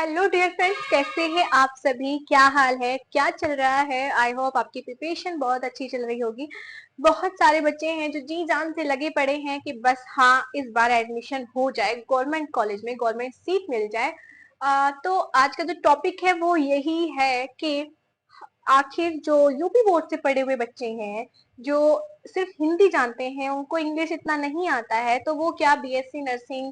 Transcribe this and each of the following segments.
Hello dear friends, कैसे हैं आप सभी। क्या हाल है, क्या चल रहा है। आई होप आपकी प्रिपरेशन बहुत अच्छी चल रही होगी। बहुत सारे बच्चे हैं जो जी जान से लगे पड़े हैं कि बस हाँ इस बार एडमिशन हो जाए, गवर्नमेंट कॉलेज में गवर्नमेंट सीट मिल जाए। तो आज का जो टॉपिक है वो यही है कि आखिर जो यूपी बोर्ड से पढ़े हुए बच्चे हैं, जो सिर्फ हिंदी जानते हैं, उनको इंग्लिश इतना नहीं आता है, तो वो क्या बीएससी नर्सिंग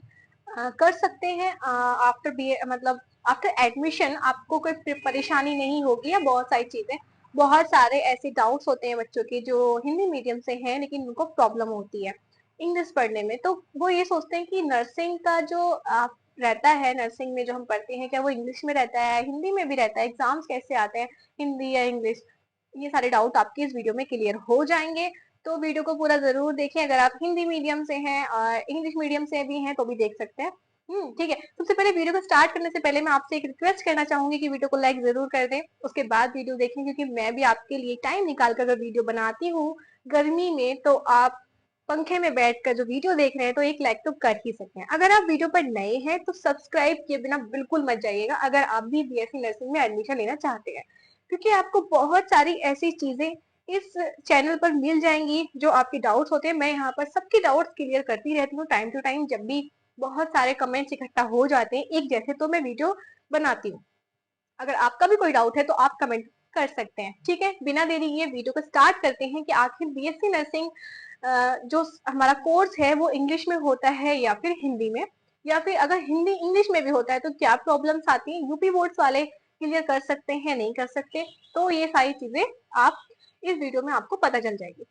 कर सकते हैं आफ्टर बी मतलब आफ्टर एडमिशन। आपको कोई परेशानी नहीं होगी या बहुत सारी चीजें, बहुत सारे ऐसे डाउट्स होते हैं बच्चों के जो हिंदी मीडियम से हैं लेकिन उनको प्रॉब्लम होती है इंग्लिश पढ़ने में। तो वो ये सोचते हैं कि नर्सिंग का जो रहता है, नर्सिंग में जो हम पढ़ते हैं क्या वो इंग्लिश में रहता है, हिंदी में भी रहता है, एग्जाम्स कैसे आते हैं, हिंदी या इंग्लिश। ये सारे डाउट आपके इस वीडियो में क्लियर हो जाएंगे। तो वीडियो को पूरा जरूर देखें। अगर आप हिंदी मीडियम से हैं और इंग्लिश मीडियम से भी हैं तो भी देख सकते हैं। ठीक है। सबसे पहले वीडियो को स्टार्ट करने से पहले मैं आपसे एक रिक्वेस्ट करना चाहूंगी कि वीडियो को लाइक जरूर कर दें, उसके बाद वीडियो देखें, क्योंकि मैं भी आपके लिए टाइम निकाल कर अगर वीडियो बनाती हूँ गर्मी में तो आप पंखे में बैठकर जो वीडियो देख रहे हैं तो एक लाइक तो कर ही सकते हैं। अगर आप वीडियो पर नए हैं तो सब्सक्राइब किए बिना बिल्कुल मत जाइएगा अगर आप भी बीएससी नर्सिंग में एडमिशन लेना चाहते हैं, क्योंकि आपको बहुत सारी ऐसी चीजें इस चैनल पर मिल जाएंगी जो आपके डाउट्स होते हैं। मैं यहाँ पर सबके डाउट्स क्लियर करती रहती हूँ टाइम टू टाइम। जब भी बहुत सारे कमेंट्स इकट्ठा हो जाते हैं एक जैसे तो मैं वीडियो बनाती हूँ। अगर आपका भी कोई डाउट है तो आप कमेंट कर सकते हैं। ठीक है, बिना देरी किए वीडियो को स्टार्ट करते हैं कि आखिर बीएससी नर्सिंग जो हमारा कोर्स है वो इंग्लिश में होता है या फिर हिंदी में, या फिर अगर हिंदी इंग्लिश में भी होता है तो क्या प्रॉब्लम्स आती हैं, यूपी बोर्ड्स वाले क्लियर कर सकते हैं नहीं कर सकते। तो ये सारी चीजें आप इस वीडियो में आपको पता चल जाएगी।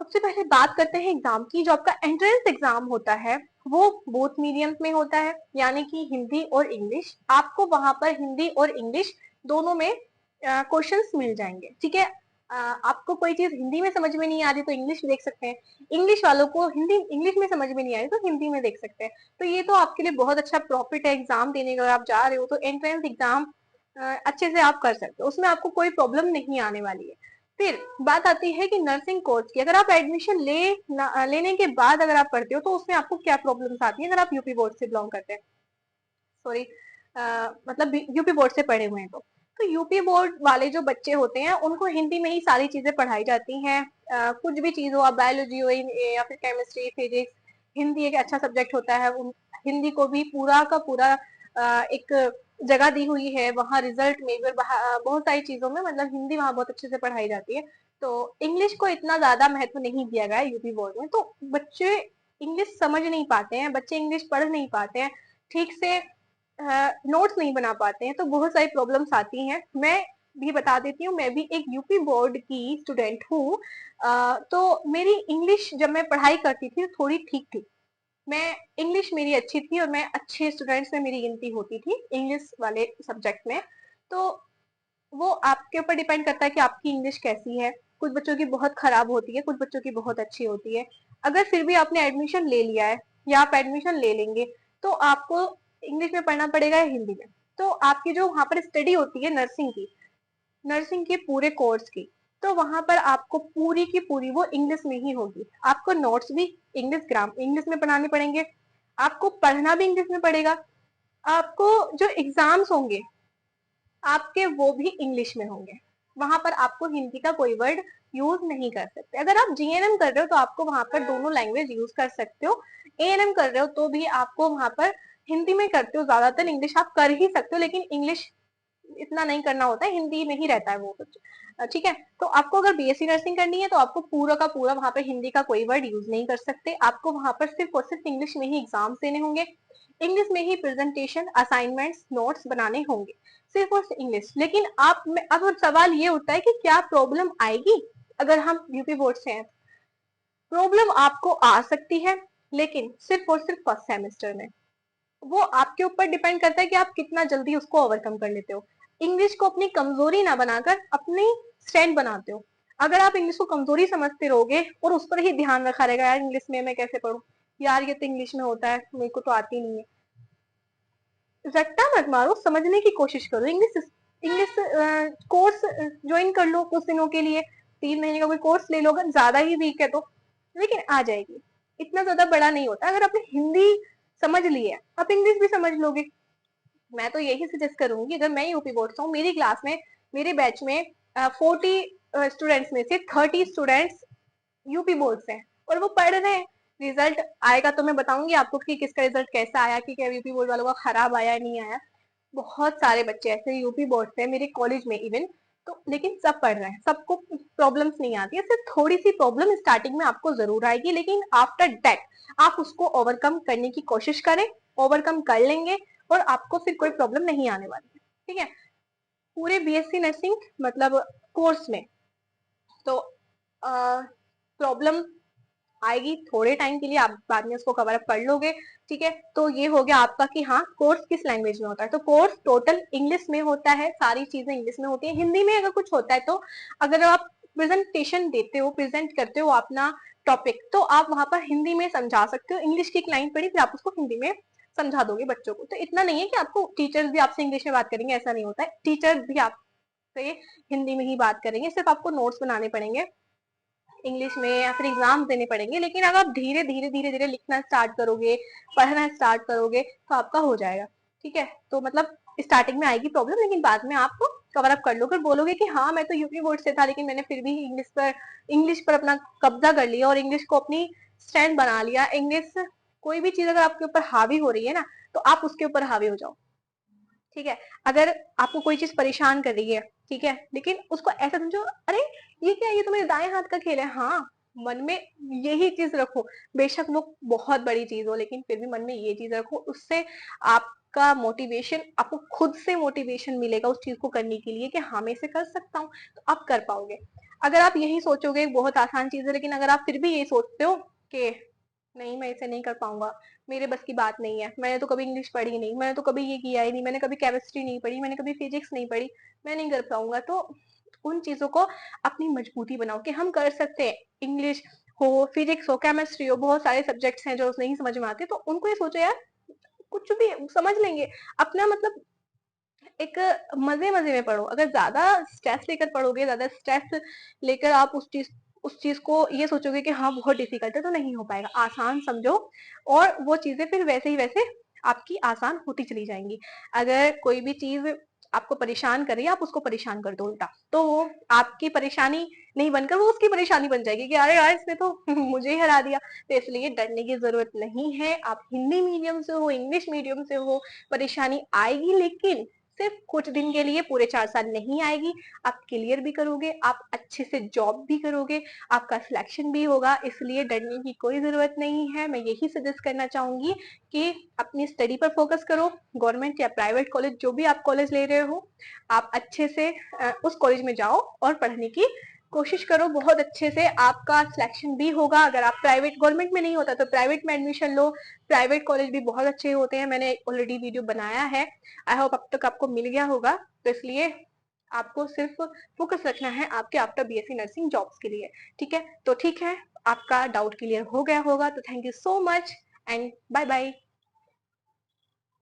सबसे पहले बात करते हैं एग्जाम की। जो आपका एंट्रेंस एग्जाम होता है वो बोथ मीडियम में होता है, यानी कि हिंदी और इंग्लिश। आपको वहां पर हिंदी और इंग्लिश दोनों में क्वेश्चंस मिल जाएंगे। ठीक है। आपको कोई चीज हिंदी में समझ में नहीं आ रही तो इंग्लिश देख सकते हैं, इंग्लिश वालों को हिंदी इंग्लिश में समझ में नहीं आ रही तो हिंदी में देख सकते हैं। तो ये तो आपके लिए बहुत अच्छा प्रॉफिट है एग्जाम देने का। अगर आप जा रहे हो तो एंट्रेंस एग्जाम अच्छे से आप कर सकते हो, उसमें आपको कोई प्रॉब्लम नहीं आने वाली है। फिर बात आती है कि नर्सिंग कोर्स की। अगर आप एडमिशन लेने के बाद अगर आप पढ़ते हो तो उसमें आपको क्या प्रॉब्लम्स आती है अगर आप यूपी बोर्ड से बिलोंग करते हैं, सॉरी मतलब यूपी बोर्ड से पढ़े हुए हैं। तो यूपी बोर्ड वाले जो बच्चे होते हैं उनको हिंदी में ही सारी चीजें पढ़ाई जाती हैं। कुछ भी चीज हो, आप बायोलॉजी हो या फिर केमिस्ट्री फिजिक्स, हिंदी एक अच्छा सब्जेक्ट होता है। हिंदी को भी पूरा का पूरा एक जगह दी हुई है वहाँ रिजल्ट में भी, बहुत सारी चीजों में मतलब हिंदी वहाँ बहुत अच्छे से पढ़ाई जाती है। तो इंग्लिश को इतना ज्यादा महत्व नहीं दिया गया है यूपी बोर्ड में। तो बच्चे इंग्लिश समझ नहीं पाते हैं, बच्चे इंग्लिश पढ़ नहीं पाते हैं ठीक से, नोट्स नहीं बना पाते हैं, तो बहुत सारी प्रॉब्लम्स आती हैं। मैं भी बता देती हूँ, मैं भी एक यूपी बोर्ड की स्टूडेंट हूँ। तो मेरी इंग्लिश जब मैं पढ़ाई करती थी थोड़ी ठीक थी, मैं इंग्लिश मेरी अच्छी थी और मैं अच्छे स्टूडेंट्स में मेरी गिनती होती थी इंग्लिश वाले सब्जेक्ट में। तो वो आपके ऊपर डिपेंड करता है कि आपकी इंग्लिश कैसी है। कुछ बच्चों की बहुत खराब होती है, कुछ बच्चों की बहुत अच्छी होती है। अगर फिर भी आपने एडमिशन ले लिया है या आप एडमिशन ले लेंगे तो आपको इंग्लिश में पढ़ना पड़ेगा या हिंदी में। तो आपकी जो वहां पर स्टडी होती है नर्सिंग की, नर्सिंग के पूरे कोर्स की, तो वहां पर आपको पूरी की पूरी वो इंग्लिश में ही होगी। आपको नोट्स भी इंग्लिश ग्राम इंग्लिश में बनाने पड़ेंगे, आपको पढ़ना भी इंग्लिश में पड़ेगा, आपको जो एग्जाम्स होंगे आपके वो भी इंग्लिश में होंगे। वहां पर आपको हिंदी का कोई वर्ड यूज नहीं कर सकते। अगर आप जीएनएम कर रहे हो तो आपको वहां पर दोनों लैंग्वेज यूज कर सकते हो। एएनएम कर रहे हो तो भी आपको वहां पर हिंदी में करते हो, ज्यादातर इंग्लिश आप कर ही सकते हो लेकिन इंग्लिश इतना नहीं करना होता है, हिंदी में ही रहता है वो कुछ। ठीक है। तो आपको अगर बीएससी नर्सिंग करनी है तो आपको पूरा का पूरा वहां पर हिंदी का कोई वर्ड यूज नहीं कर सकते। आपको वहां पर सिर्फ और सिर्फ इंग्लिश में ही एग्जाम्स देने होंगे, इंग्लिश में ही प्रेजेंटेशन असाइनमेंट्स नोट्स बनाने होंगे, सिर्फ और सिर्फ इंग्लिश। लेकिन आप अब सवाल ये उठता है कि क्या प्रॉब्लम आएगी अगर हम यूपी बोर्ड से हैं। प्रॉब्लम आपको आ सकती है लेकिन सिर्फ और सिर्फ फर्स्ट सेमेस्टर में। वो आपके ऊपर डिपेंड करता है कि आप कितना जल्दी उसको ओवरकम कर लेते हो। इंग्लिश को अपनी कमजोरी ना बनाकर अपनी स्ट्रेंथ बनाते हो। अगर आप इंग्लिश को कमजोरी समझते रहोगे और उस पर ही ध्यान रखा रहेगा, यार इंग्लिश में मैं कैसे पढ़ूं, यार ये तो इंग्लिश में होता है मेरे को तो आती नहीं है, रट्टा मत मारो, समझने की कोशिश करो। इंग्लिश इंग्लिश कोर्स ज्वाइन कर लो कुछ दिनों के लिए, 3 महीने का कोई कोर्स ले लो अगर ज्यादा ही वीक है तो, लेकिन आ जाएगी। इतना ज्यादा बड़ा नहीं होता। अगर आपने हिंदी समझ ली है आप इंग्लिश भी समझ लोगे। मैं तो यही सजेस्ट करूंगी, अगर मैं यूपी बोर्ड से हूँ, मेरी क्लास में, मेरे बैच में 40 स्टूडेंट्स में से 30 स्टूडेंट्स यूपी बोर्ड से हैं और वो पढ़ रहे हैं। रिजल्ट आएगा तो मैं बताऊंगी आपको कि किसका रिजल्ट कैसा आया, कि क्या यूपी बोर्ड वालों का खराब आया नहीं आया। बहुत सारे बच्चे ऐसे यूपी बोर्ड से मेरे कॉलेज में इवन, तो लेकिन सब पढ़ रहे हैं, सबको प्रॉब्लम्स नहीं आती है। सिर्फ थोड़ी सी प्रॉब्लम स्टार्टिंग में आपको जरूर आएगी, लेकिन आफ्टर दैट आप उसको ओवरकम करने की कोशिश करें, ओवरकम कर लेंगे और आपको फिर कोई प्रॉब्लम नहीं आने वाली है। ठीक है, पूरे बीएससी नर्सिंग मतलब कोर्स में तो प्रॉब्लम आएगी थोड़े टाइम के लिए, आप बाद में उसको कवर अप कर लोगे। ठीक है, तो ये हो गया आपका कि हाँ कोर्स किस लैंग्वेज में होता है। तो कोर्स टोटल इंग्लिश में होता है, सारी चीजें इंग्लिश में होती है। हिंदी में अगर कुछ होता है तो अगर आप प्रेजेंटेशन देते हो, प्रेजेंट करते हो अपना टॉपिक, तो आप वहां पर हिंदी में समझा सकते हो। इंग्लिश की एक लाइन पढ़ी फिर आप उसको हिंदी में समझा दोगे बच्चों को। तो इतना नहीं है कि आपको टीचर्स भी आपसे इंग्लिश में बात करेंगे, ऐसा नहीं होता है। टीचर्स भी आपसे हिंदी में ही बात करेंगे, सिर्फ आपको नोट्स बनाने पड़ेंगे इंग्लिश में या फिर एग्जाम देने पड़ेंगे। लेकिन अगर आप धीरे धीरे धीरे धीरे लिखना स्टार्ट करोगे, पढ़ना स्टार्ट करोगे, तो आपका हो जाएगा। ठीक है, तो मतलब स्टार्टिंग में आएगी प्रॉब्लम, लेकिन बाद में आप कवर अप कर लोगे, बोलोगे कि हाँ मैं तो यूपी बोर्ड से था लेकिन मैंने फिर भी इंग्लिश पर अपना कब्जा कर लिया और इंग्लिश को अपनी स्टैंड बना लिया। इंग्लिश कोई भी चीज अगर आपके ऊपर हावी हो रही है ना, तो आप उसके ऊपर हावी हो जाओ। ठीक है, अगर आपको कोई चीज परेशान कर रही है, ठीक है, लेकिन उसको ऐसा समझो, अरे ये क्या, ये तो मेरे दाएं हाथ का खेल है। हाँ, मन में यही चीज रखो, बेशक वो बहुत बड़ी चीज हो, लेकिन फिर भी मन में ये चीज रखो। उससे आपका मोटिवेशन, आपको खुद से मोटिवेशन मिलेगा उस चीज को करने के लिए कि हाँ मैं इसे कर सकता हूँ, तो आप कर पाओगे। अगर आप यही सोचोगे बहुत आसान चीज है, लेकिन अगर आप फिर भी यही सोचते हो कि नहीं मैं इसे नहीं कर पाऊंगा, मेरे बस की बात नहीं है, मैंने तो कभी इंग्लिश पढ़ी नहीं, मैंने तो कभी ये किया ही नहीं, मैंने कभी केमिस्ट्री नहीं पढ़ी, मैंने कभी फिजिक्स नहीं पढ़ी, मैं नहीं कर पाऊंगा, तो उन चीजों को अपनी मजबूती बनाओ कि हम कर सकते हैं। इंग्लिश हो, फिजिक्स हो, केमिस्ट्री हो, बहुत सारे सब्जेक्ट्स हैं जो नहीं समझ में आते, तो उनको ये सोचो यार कुछ भी समझ लेंगे। अपना मतलब एक मजे मजे में पढ़ो। अगर ज्यादा स्ट्रेस लेकर पढ़ोगे, ज्यादा स्ट्रेस लेकर आप उस चीज को ये सोचोगे कि हाँ बहुत डिफिकल्ट है, तो नहीं हो पाएगा। आसान समझो और वो चीजें फिर वैसे ही वैसे आपकी आसान होती चली जाएंगी। अगर कोई भी चीज आपको परेशान कर रही है, आप उसको परेशान कर दो उल्टा, तो वो आपकी परेशानी नहीं बनकर वो उसकी परेशानी बन जाएगी कि अरे यार इसने तो मुझे ही हरा दिया। तो इसलिए डरने की जरूरत नहीं है। आप हिंदी मीडियम से हो, इंग्लिश मीडियम से हो, परेशानी आएगी, लेकिन सिर्फ कुछ दिन के लिए, पूरे 4 साल नहीं आएगी। आप क्लियर भी करोगे, आप अच्छे से जॉब भी करोगे, आपका सिलेक्शन भी होगा। इसलिए डरने की कोई जरूरत नहीं है। मैं यही सजेस्ट करना चाहूंगी कि अपनी स्टडी पर फोकस करो। गवर्नमेंट या प्राइवेट कॉलेज, जो भी आप कॉलेज ले रहे हो, आप अच्छे से उस कॉलेज में जाओ और पढ़ने की कोशिश करो। बहुत अच्छे से आपका सिलेक्शन भी होगा। अगर आप प्राइवेट, गवर्नमेंट में नहीं होता तो प्राइवेट में एडमिशन लो। प्राइवेट कॉलेज भी बहुत अच्छे होते हैं, मैंने ऑलरेडी वीडियो बनाया है। आई होप अब तक आपको मिल गया होगा। तो इसलिए आपको सिर्फ फोकस रखना है आपके आफ्टर बीएससी नर्सिंग जॉब्स के लिए। ठीक है, तो ठीक है, आपका डाउट क्लियर हो गया होगा। तो thank you so much and bye bye.